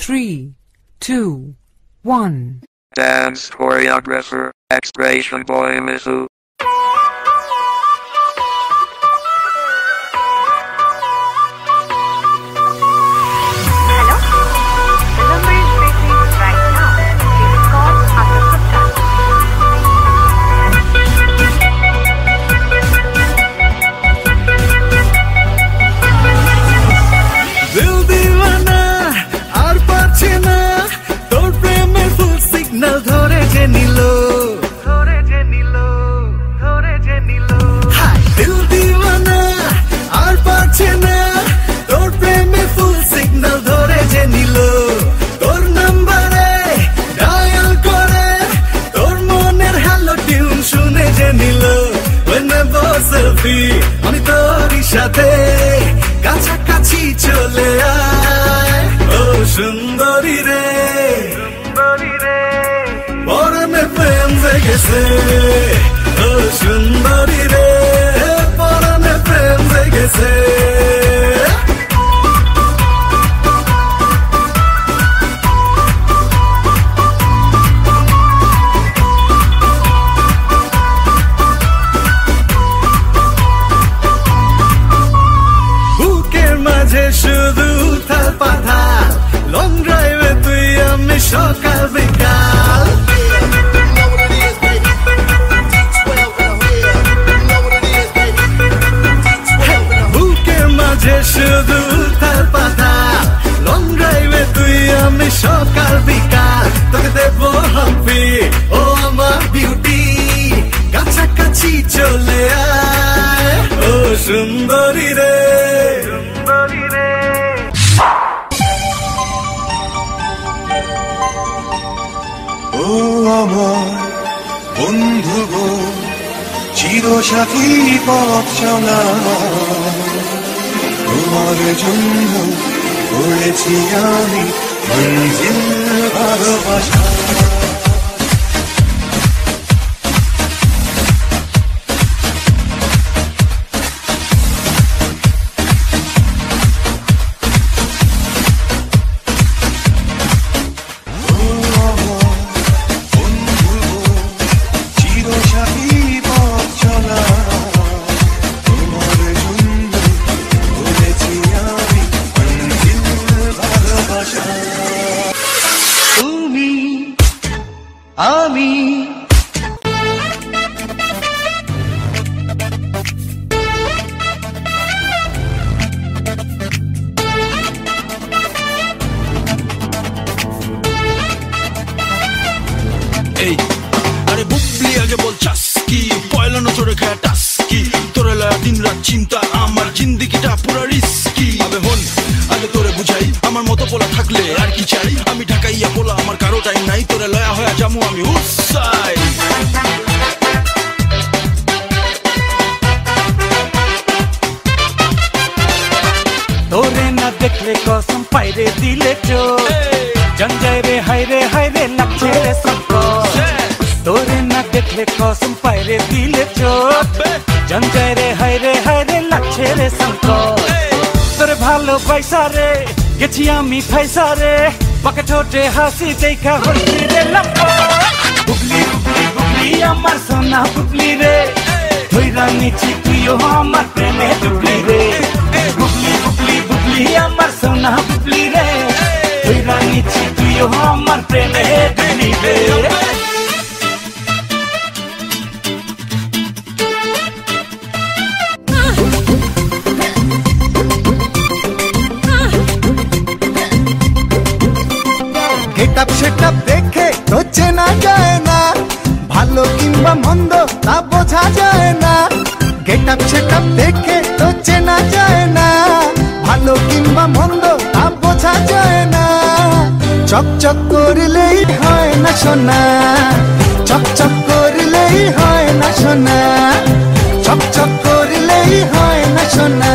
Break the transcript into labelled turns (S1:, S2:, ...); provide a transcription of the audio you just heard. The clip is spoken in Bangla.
S1: 3, 2, 1.
S2: Dance choreographer, Expression Boy Misu.
S3: আমি তোরই সাথে কাছাকাছি চলে আয় ও সুন্দরী রে পরনে প্রেম জেগেছে ও সুন্দরী রে পরনে প্রেম জেগেছে শুধু উথাল পাথাল লং ড্রাইভে তুই আমি সকাল বিকাল বুকের মাঝে শুধু উথাল পাথাল লং ড্রাইভে তুই আমি সকাল বিকাল তোকে দেবো হাম্পি ও আমার বিউটি কাছাকাছি চলে আয় ও সুন্দরী রে
S4: ও আমার বন্ধু গো চিরসাথী পথ চলা তোমার জন্য করেছি আমি মঞ্জিল ভালোবাসা
S3: আমি
S5: এই আরে বুবলি আগে বল চাস কি পয়লা নজরে খায় টাস কি তোরে লয়া দিন রাত চিন্তা আমার জিন্দিগিটা পুরা রিস্কি আবে হন আগে তোরে বুঝাই আমার মতো পোলা থাকলে আর কি চাই আমি ঢাকাইয়া পোলা আমার কারো টাইম নাই তোরে লয়া হয়ে যামু আমি উৎসাই
S3: তোরে না দেখলে কসম পাইরে দিলে চোখ জঞ্জায় রে হায়রে লাগছে রে সংকট তোরে না দেখলে কসম পাইরে দিলে চোখ জঞ্জায় রে হায়রে লাগছে রে সংকট তোরে ভালো পয়সা রে গেছি আমি ফাইসা রে পাকে ঠোঁটে হাসি দেখা হইছি রে লম্বা বুবলি বুবলি বুবলি আমার সোনা বুবলি রে ধইরা নিচি তুইও আমার প্রেমে ডুবলি রে বুবলি বুবলি বুবলি আমার সোনা বুবলি রে ধইরা নিচি তুইও আমার প্রেমে ডুবলি রে
S6: গেটআপ সেটআপ দেখে তো চেনা যায় না ভালো কিংবা মন্দ তা বোঝা যায় না গেটআপ সেটআপ দেখে তো চেনা যায় না ভালো কিংবা মন্দ তা বোঝা যায় না চকচক করলেই হয় না সোনা চকচক করলেই হয় না সোনা চকচক করলেই হয় না সোনা